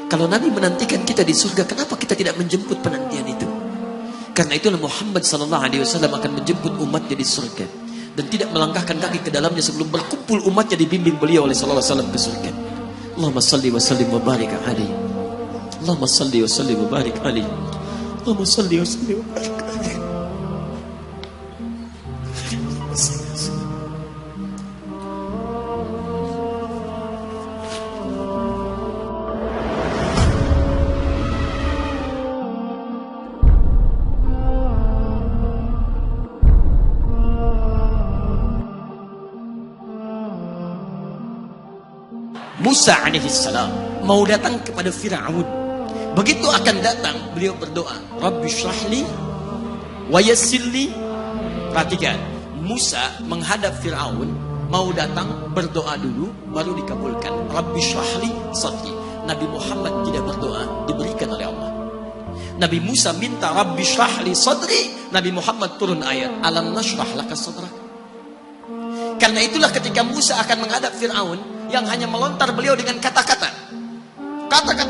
Kalau Nabi menantikan kita di surga, kenapa kita tidak menjemput penantian itu? Karena itulah Muhammad SAW akan menjemput umatnya di surga dan tidak melangkahkan kaki ke dalamnya sebelum berkumpul umatnya dibimbing beliau oleh sallallahu alaihi wasallam ke surga. Allahumma salli wa sallim wa barik alaihi. Allahumma salli wa sallim wa barik alaihi. Allahumma salli wa sallim wa barik alaihi. Musa alaihissalam mau datang kepada Fir'aun. Begitu akan datang, beliau berdoa, Rabbi syrahli wa yassirli. Perhatikan, Musa menghadap Fir'aun, mau datang berdoa dulu, baru dikabulkan. Rabbi syrahli sadri. Nabi Muhammad tidak berdoa, diberikan oleh Allah. Nabi Musa minta Rabbi syrahli sadri, Nabi Muhammad turun ayat, alam nashrah laka sadrak. Karena itulah ketika Musa akan menghadap Fir'aun, yang hanya melontar beliau dengan kata-kata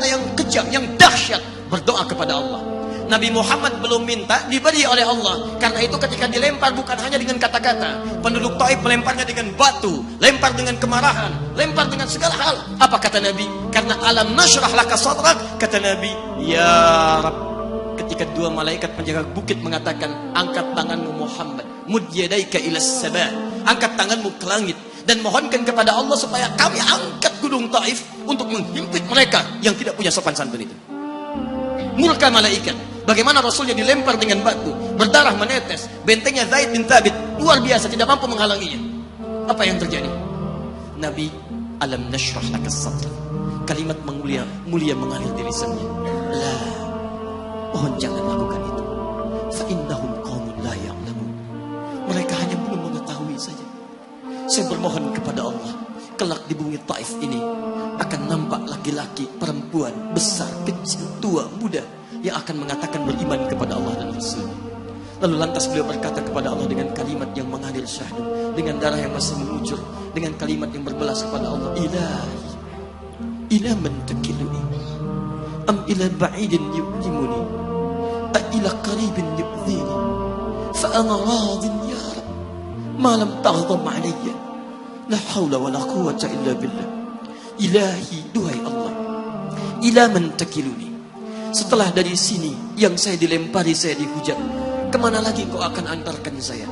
yang kejam, yang dahsyat, berdoa kepada Allah. Nabi Muhammad belum minta, diberi oleh Allah. Karena itu ketika dilempar bukan hanya dengan kata-kata. Penduduk Taif melemparnya dengan batu, lempar dengan kemarahan, lempar dengan segala hal. Apa kata Nabi? Karena alam nashrah laka sadrak, kata Nabi, ya Rabb. Ketika dua malaikat penjaga bukit mengatakan, angkat tanganmu Muhammad, mud yadaika ilas sama, angkat tanganmu ke langit dan mohonkan kepada Allah supaya kami angkat gunung Taif untuk menghimpit mereka yang tidak punya sopan santun itu. Murka malaikat. Bagaimana Rasulnya dilempar dengan batu, berdarah menetes, bentengnya Zaid bin Thabit luar biasa, tidak mampu menghalanginya. Apa yang terjadi? Nabi, alam nashrah laka sadrak. Kalimat mulia mengalir di lisannya. La, mohon jangan lakukan itu. Fa innahum qaumun la ya'lamun. Mereka hanya belum mengetahui saja. Saya bermohon kepada Allah, kelak di bumi Taif ini akan nampak laki-laki, perempuan, besar, kecil, tua, muda yang akan mengatakan beriman kepada Allah dan Rasul. Lalu lantas beliau berkata kepada Allah dengan kalimat yang mengalir syahdu, dengan darah yang masih mengucur, dengan kalimat yang berbelas kepada Allah, Ilahi, ila man takiluni, am ila ba'idin yu'limuni, a ila qaribin yu'zini, fa ana radin ya Rabb. Malam taghdab alayya, la hawla wa la quwwata illa billah. Ilahi, duhai Allah, ila man takiluni. Setelah dari sini yang saya dilempari, saya dihujat, kemana lagi kau akan antarkan saya?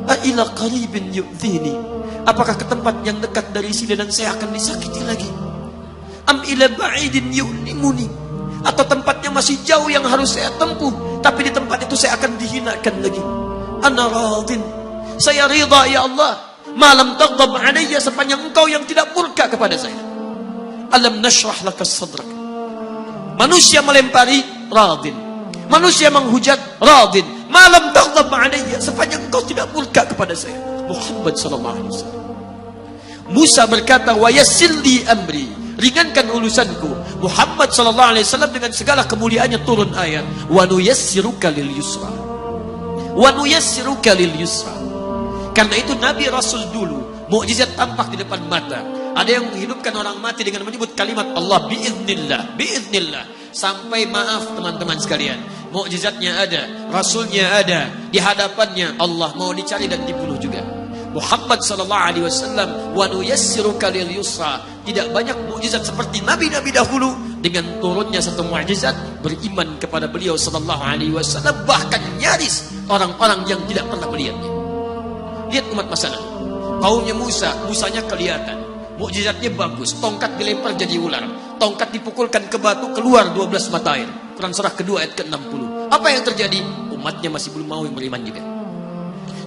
A ila qaribin yu'dhini. Apakah ke tempat yang dekat dari sini dan saya akan disakiti lagi? Am ila ba'idin yu'limuni. Atau tempatnya masih jauh yang harus saya tempuh, tapi di tempat itu saya akan dihinakan lagi. Ana radin, saya ridha ya Allah, malam taghdab alayya, sepanjang engkau yang tidak murka kepada saya. Alam nashrah laka sadrak. Manusia melempari, radin. Manusia menghujat, radin. Malam taghdab alayya, sepanjang engkau tidak murka kepada saya. Muhammad sallallahu alaihi wasallam. Musa berkata, wa yassirli amri, ringankan urusanku. Muhammad sallallahu alaihi wasallam dengan segala kemuliaannya turun ayat, wa nuyassiruka lil yusra. Wa nuyassiruka lil yusra. Karena itu Nabi Rasul dulu mukjizat tampak di depan mata. Ada yang menghidupkan orang mati dengan menyebut kalimat Allah biiznillah, biiznillah. Sampai maaf teman-teman sekalian, mukjizatnya ada, Rasulnya ada, di hadapannya Allah mau dicari dan dibunuh juga. Muhammad sallallahu alaihi wasallam, wa nuyassiruka lil yusra. Tidak banyak mukjizat seperti nabi-nabi dahulu. Dengan turunnya satu mukjizat, beriman kepada beliau sallallahu alaihi wasallam, bahkan nyaris orang-orang yang tidak pernah melihatnya. Lihat umat masa lalu, kaumnya Musa, Musanya kelihatan, mukjizatnya bagus, tongkat dilempar jadi ular, tongkat dipukulkan ke batu, keluar 12 mata air. Quran surah kedua ayat ke-60. Apa yang terjadi? Umatnya masih belum mau beriman juga.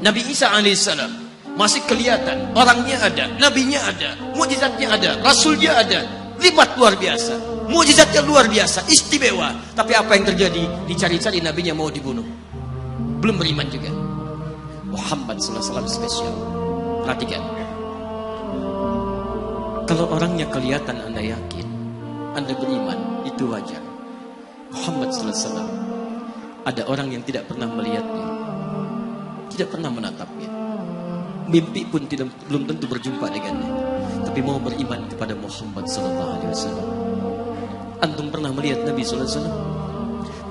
Nabi Isa alaihissalam masih kelihatan, orangnya ada, nabinya ada, mukjizatnya ada, rasulnya ada, libat luar biasa, mukjizatnya luar biasa, istimewa. Tapi apa yang terjadi? Dicari-cari nabinya mau dibunuh, belum beriman juga. Muhammad sallallahu alaihi wasallam spesial. Perhatikan, kalau orangnya kelihatan Anda yakin, Anda beriman, itu wajar. Muhammad sallallahu alaihi wasallam, ada orang yang tidak pernah melihatnya, tidak pernah menatapnya, mimpi pun belum tentu berjumpa dengannya, tapi mau beriman kepada Muhammad sallallahu alaihi wasallam. Antum pernah melihat Nabi SAW?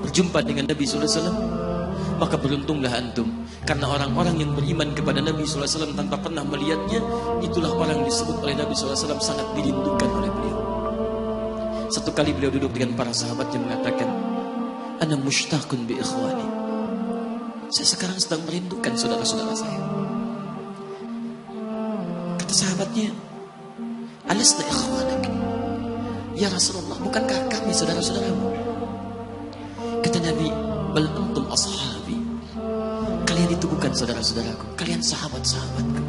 Berjumpa dengan Nabi SAW? Maka beruntunglah antum, karena orang-orang yang beriman kepada Nabi SAW tanpa pernah melihatnya, itulah orang disebut oleh Nabi SAW sangat dirindukan oleh beliau. Satu kali beliau duduk dengan para sahabat yang mengatakan, ana mushtaqun bi ikhwani, saya sekarang sedang merindukan saudara-saudara saya. Kata sahabatnya, alasna ikhwanak ya Rasulullah, bukankah kami saudara-saudaramu? Kata Nabi, bal antum ashabi, kalian itu bukan saudara-saudaraku, kalian sahabat-sahabatku.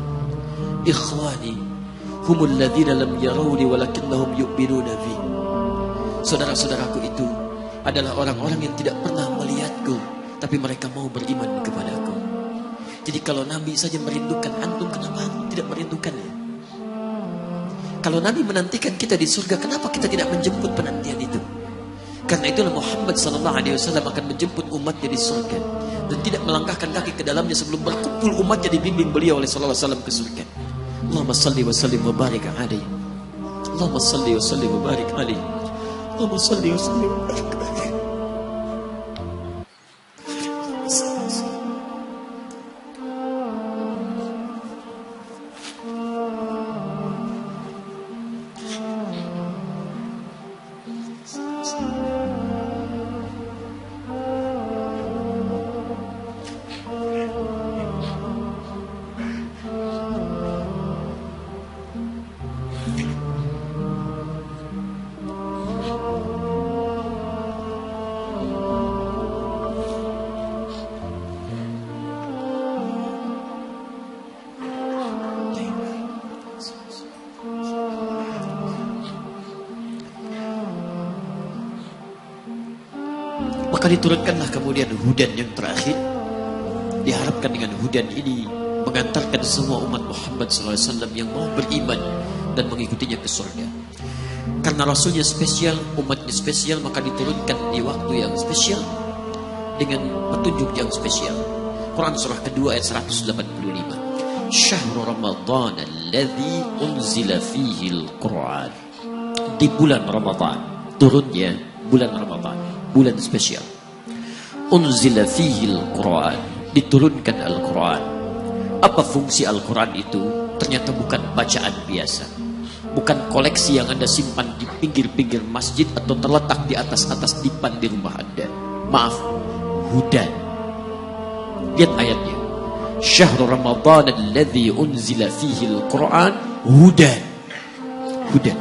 Ikhwani humul ladzina lam yarawni walakinnahum yu'minuna bi, saudara-saudaraku itu adalah orang-orang yang tidak pernah melihatku, tapi mereka mau beriman kepadaku. Jadi kalau Nabi saja merindukan antum, kenapa antum tidak merindukannya? Kalau Nabi menantikan kita di surga, kenapa kita tidak menjemput penantian itu? Karena itulah Muhammad SAW akan menjemput umatnya di surga dan tidak melangkahkan kaki ke dalamnya sebelum berkumpul umatnya dibimbing beliau oleh SAW ke surga. Allahumma salli wa sallim wa barik alaihi. Allahumma salli wa sallim wa barik alaihi. Allahumma salli wa sallim wa barik alaihi. Maka diturunkanlah kemudian hudan yang terakhir. Diharapkan dengan hudan ini mengantarkan semua umat Muhammad SAW yang mau beriman dan mengikutinya ke surga. Karena Rasulnya spesial, umatnya spesial, maka diturunkan di waktu yang spesial dengan petunjuk yang spesial. Quran surah kedua ayat 185. Syahrul Ramadan alladzi unzila fihi al-Quran. Di bulan Ramadan turunnya bulan Ramadan, bulan spesial. Unzila fihi al-Quran, diturunkan Al-Quran. Apa fungsi Al-Quran itu? Ternyata bukan bacaan biasa, bukan koleksi yang Anda simpan di pinggir-pinggir masjid atau terletak di atas-atas dipan di rumah Anda. Maaf, hudan. Lihat ayatnya. Syahrul Ramadan alladzi unzila fihi al-Quran hudan. Hudan,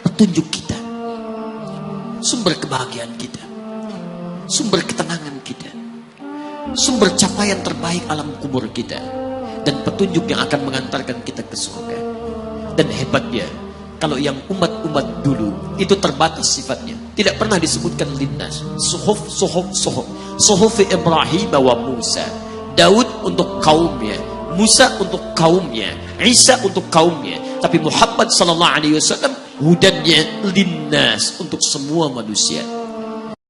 petunjuk kita, sumber kebahagiaan kita, sumber ketenangan kita, sumber capaian terbaik alam kubur kita, dan petunjuk yang akan mengantarkan kita ke surga. Dan hebatnya, kalau yang umat-umat dulu itu terbatas sifatnya, tidak pernah disebutkan linnas. Suhuf Ibrahim wa Musa. Daud untuk kaumnya, Musa untuk kaumnya, Isa untuk kaumnya. Tapi Muhammad SAW hudannya linnas, untuk semua manusia.